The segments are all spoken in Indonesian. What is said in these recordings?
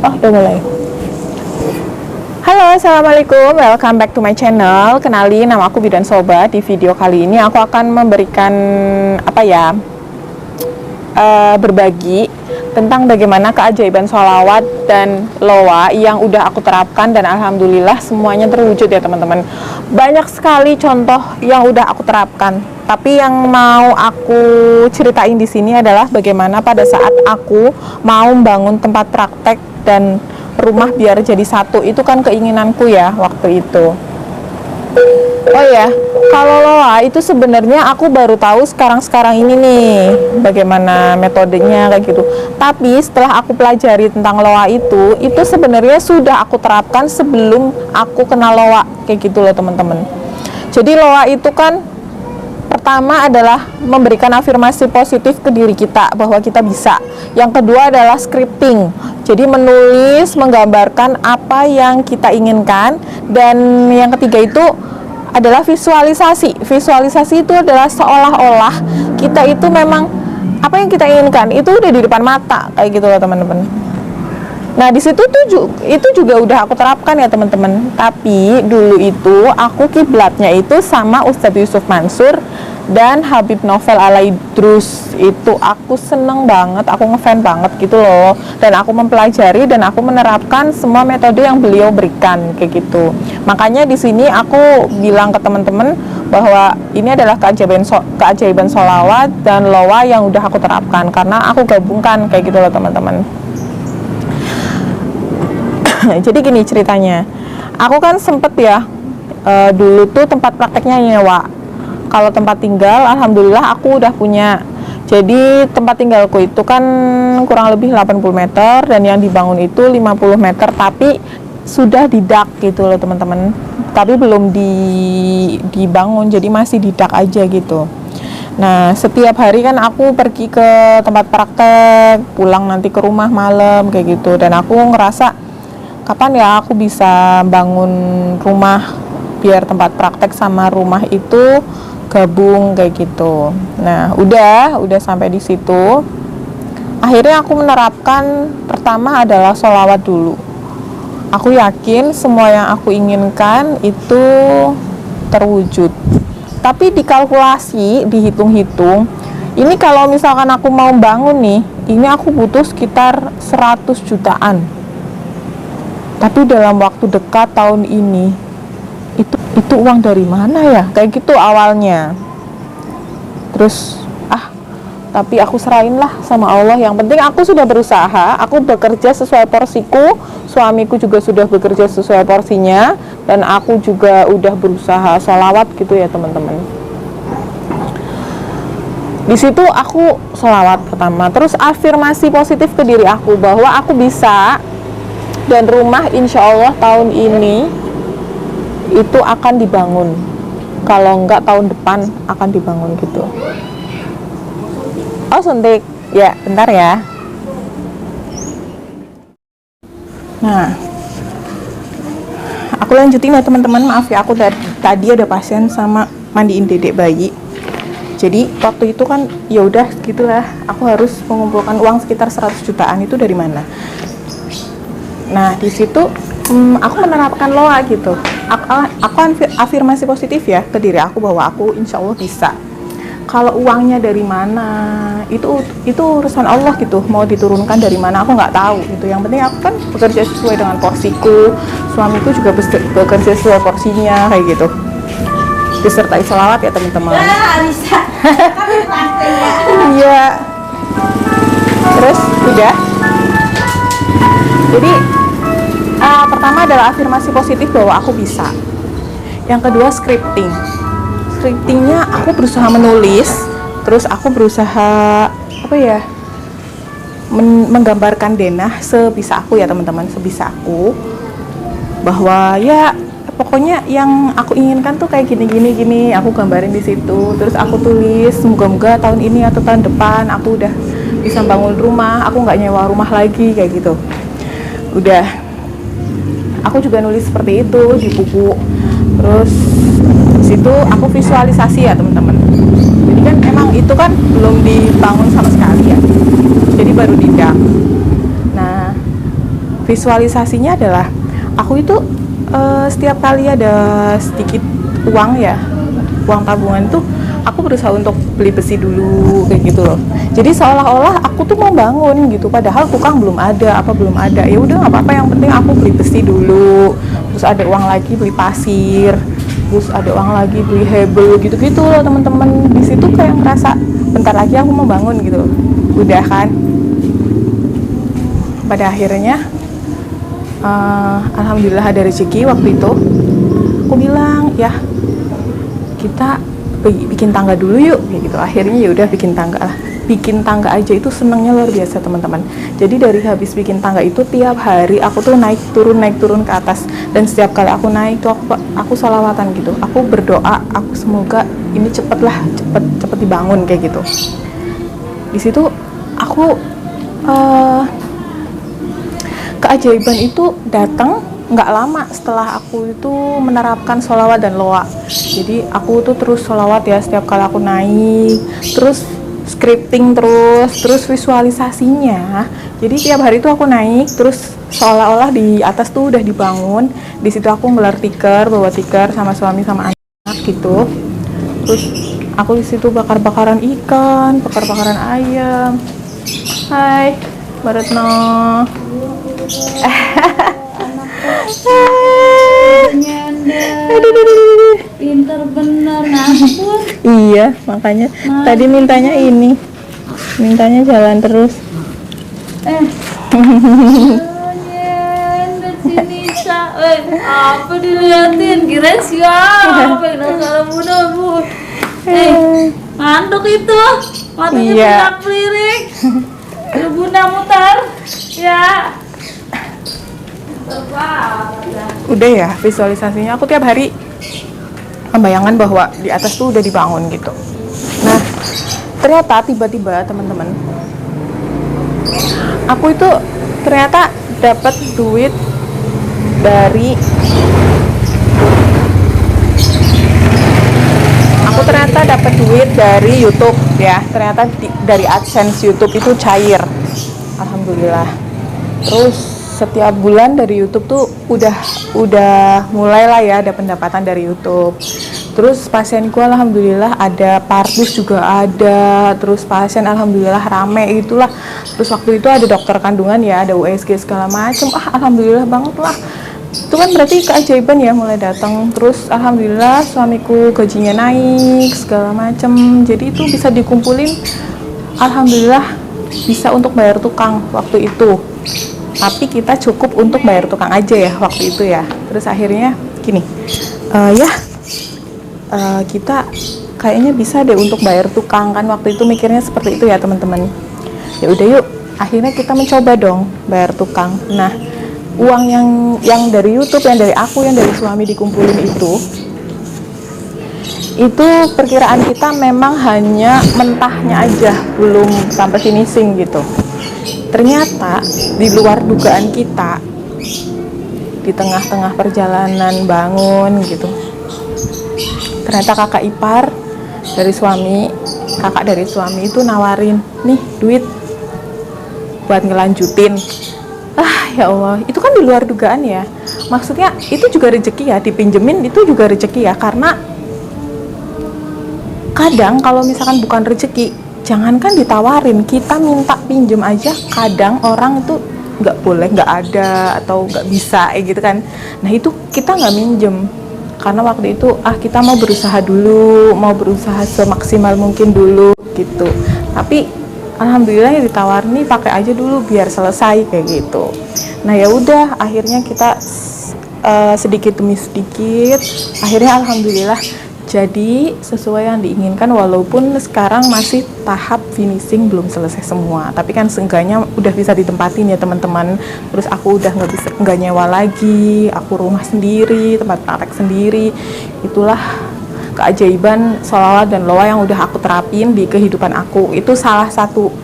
Oh, udah mulai. Halo, assalamualaikum. Welcome back to my channel. Kenalin, nama aku Bidan Soba. Di video kali ini aku akan memberikan berbagi tentang bagaimana keajaiban sholawat dan loa yang udah aku terapkan, dan alhamdulillah semuanya terwujud ya teman-teman. Banyak sekali contoh yang udah aku terapkan, tapi yang mau aku ceritain di sini adalah bagaimana pada saat aku mau membangun tempat praktek dan rumah biar jadi satu. Itu kan keinginanku ya waktu itu. Oh ya, kalau loa itu sebenarnya aku baru tahu sekarang-sekarang ini nih bagaimana metodenya kayak gitu. Tapi setelah aku pelajari tentang loa itu sebenarnya sudah aku terapkan sebelum aku kenal loa kayak gitu loh teman-teman. Jadi loa itu kan pertama adalah memberikan afirmasi positif ke diri kita bahwa kita bisa. Yang kedua adalah scripting. Jadi menulis, menggambarkan apa yang kita inginkan. Dan yang ketiga itu adalah visualisasi. Visualisasi itu adalah seolah-olah kita itu memang apa yang kita inginkan itu udah di depan mata kayak gitu loh teman-teman. Nah di situ tuh itu juga udah aku terapkan ya teman-teman. Tapi dulu itu aku kiblatnya itu sama Ustadz Yusuf Mansur dan Habib Novel Alaidrus. Itu aku seneng banget, aku ngefan banget gitu loh. Dan aku mempelajari dan aku menerapkan semua metode yang beliau berikan kayak gitu. Makanya di sini aku bilang ke teman-teman bahwa ini adalah keajaiban sholawat dan loa yang udah aku terapkan karena aku gabungkan kayak gitu loh teman-teman. Jadi gini ceritanya, aku kan sempet ya dulu tuh tempat prakteknya nyewa. Kalau tempat tinggal, alhamdulillah aku udah punya. Jadi tempat tinggalku itu kan kurang lebih 80 meter dan yang dibangun itu 50 meter, tapi sudah didak gitu loh teman-teman. Tapi belum dibangun, jadi masih didak aja gitu. Nah setiap hari kan aku pergi ke tempat praktek, pulang nanti ke rumah malam kayak gitu. Dan aku ngerasa kapan ya aku bisa bangun rumah biar tempat praktek sama rumah itu gabung kayak gitu. Nah udah sampai di situ. Akhirnya aku menerapkan pertama adalah sholawat dulu. Aku yakin semua yang aku inginkan itu terwujud. Tapi dikalkulasi, dihitung-hitung, ini kalau misalkan aku mau bangun nih, ini aku butuh sekitar 100 jutaan. Tapi dalam waktu dekat tahun ini itu uang dari mana ya? Kayak gitu awalnya. Terus tapi aku serahin lah sama Allah. Yang penting aku sudah berusaha, aku bekerja sesuai porsiku, suamiku juga sudah bekerja sesuai porsinya, dan aku juga udah berusaha sholawat gitu ya teman-teman. Di situ aku sholawat pertama, terus afirmasi positif ke diri aku bahwa aku bisa, dan rumah insya Allah tahun ini itu akan dibangun. Kalau enggak tahun depan akan dibangun gitu. Oh suntik, ya bentar ya. Nah, aku lanjutin ya teman-teman. Maaf ya, aku tadi ada pasien sama mandiin dedek bayi. Jadi waktu itu kan ya udah gitulah, aku harus mengumpulkan uang sekitar 100 jutaan. Itu dari mana? Nah di situ aku menerapkan loa gitu. Aku afirmasi positif ya ke diri aku bahwa aku insya Allah bisa. Kalau uangnya dari mana itu urusan Allah gitu, mau diturunkan dari mana aku nggak tahu gitu. Yang penting aku kan bekerja sesuai dengan porsiku, suamiku juga bekerja sesuai porsinya kayak gitu. Disertai sholawat ya teman-teman. Iya. Terus udah. Jadi pertama adalah afirmasi positif bahwa aku bisa. Yang kedua scripting. Scriptingnya aku berusaha menulis, terus aku berusaha menggambarkan denah sebisa aku ya teman-teman, sebisa aku, bahwa ya pokoknya yang aku inginkan tuh kayak gini aku gambarin di situ. Terus aku tulis semoga-moga tahun ini atau tahun depan aku udah bisa bangun rumah, aku nggak nyewa rumah lagi kayak gitu. Udah, aku juga nulis seperti itu di buku. Terus situ aku visualisasi ya teman-teman. Jadi kan emang itu kan belum dibangun sama sekali ya, jadi baru didak. Nah visualisasinya adalah aku itu setiap kali ada sedikit uang ya, uang tabungan tuh aku berusaha untuk beli besi dulu kayak gitu loh. Jadi seolah-olah aku tuh mau bangun gitu, padahal tukang belum ada, belum ada. Ya udah nggak apa-apa, yang penting aku beli besi dulu. Terus ada uang lagi beli pasir, terus ada uang lagi beli hebel gitu-gitu loh teman-teman. Di situ kayak ngerasa bentar lagi aku mau bangun gitu. Udah kan. Pada akhirnya alhamdulillah ada rezeki waktu itu. Aku bilang ya kita bikin tangga dulu yuk kayak gitu. Akhirnya ya udah bikin tangga lah. Bikin tangga aja itu senengnya luar biasa teman-teman. Jadi dari habis bikin tangga itu tiap hari aku tuh naik turun ke atas, dan setiap kali aku naik tuh aku sholawatan gitu. Aku berdoa, aku semoga ini cepet dibangun kayak gitu. Di situ aku keajaiban itu datang nggak lama setelah aku itu menerapkan sholawat dan loa. Jadi aku tuh terus sholawat ya setiap kali aku naik, terus scripting terus visualisasinya. Jadi tiap hari tuh aku naik, terus seolah-olah di atas tuh udah dibangun. Di situ aku ngelar tikar, bawa tikar sama suami sama anak gitu. Terus aku di situ bakar-bakaran ikan, bakar-bakaran ayam. Hai, Mbak Retno. Pinter bener ngapur. Iya, makanya tadi mintanya ini, mintanya jalan terus. Nyender sini sa, apa diliatin? Kira siapa? Penasaran bu. Manduk itu, matanya Iya. pelirik. Bunda mutar, ya. Udah ya visualisasinya, aku tiap hari membayangkan bahwa di atas tuh udah dibangun gitu. Nah ternyata tiba-tiba teman-teman, aku itu ternyata dapat duit dari YouTube ya. Ternyata dari AdSense YouTube itu cair, alhamdulillah. Terus setiap bulan dari YouTube tuh udah mulailah ya ada pendapatan dari YouTube. Terus pasienku alhamdulillah ada, pardus juga ada, terus pasien alhamdulillah rame itulah. Terus waktu itu ada dokter kandungan ya, ada USG segala macem. Alhamdulillah banget lah. Itu kan berarti keajaiban ya mulai datang. Terus alhamdulillah suamiku gajinya naik segala macem. Jadi itu bisa dikumpulin, alhamdulillah bisa untuk bayar tukang waktu itu. Tapi kita cukup untuk bayar tukang aja ya waktu itu ya. Terus akhirnya gini, kita kayaknya bisa deh untuk bayar tukang, kan waktu itu mikirnya seperti itu ya teman-teman. Ya udah yuk, akhirnya kita mencoba dong bayar tukang. Nah uang yang dari YouTube, yang dari aku, yang dari suami dikumpulin itu perkiraan kita memang hanya mentahnya aja, belum sampai finishing gitu. Ternyata di luar dugaan kita, di tengah-tengah perjalanan bangun gitu, ternyata kakak ipar dari suami, kakak dari suami itu nawarin, nih duit buat ngelanjutin. Ya Allah, itu kan di luar dugaan ya. Maksudnya itu juga rezeki ya, dipinjemin itu juga rezeki ya. Karena kadang kalau misalkan bukan rezeki, jangankan ditawarin, kita minta pinjem aja kadang orang itu nggak boleh, nggak ada, atau nggak bisa gitu kan. Nah itu kita nggak minjem karena waktu itu kita mau berusaha dulu, mau berusaha semaksimal mungkin dulu gitu. Tapi alhamdulillah yang ditawarin nih pakai aja dulu biar selesai kayak gitu. Nah ya udah, akhirnya kita sedikit demi sedikit akhirnya alhamdulillah jadi sesuai yang diinginkan, walaupun sekarang masih tahap finishing, belum selesai semua, tapi kan seenggaknya udah bisa ditempatin ya teman-teman. Terus aku udah nggak nyewa lagi, aku rumah sendiri, tempat praktek sendiri. Itulah keajaiban sholawat dan loa yang udah aku terapin di kehidupan aku. Itu salah satu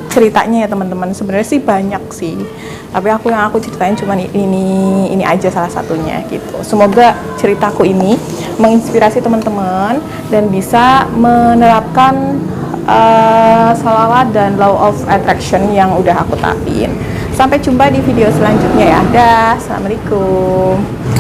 ceritanya ya teman-teman. Sebenarnya sih banyak sih, tapi yang aku ceritain cuman ini aja salah satunya gitu. Semoga ceritaku ini menginspirasi teman-teman dan bisa menerapkan sholawat dan law of attraction yang udah aku terapin. Sampai jumpa di video selanjutnya ya. Dah, assalamualaikum.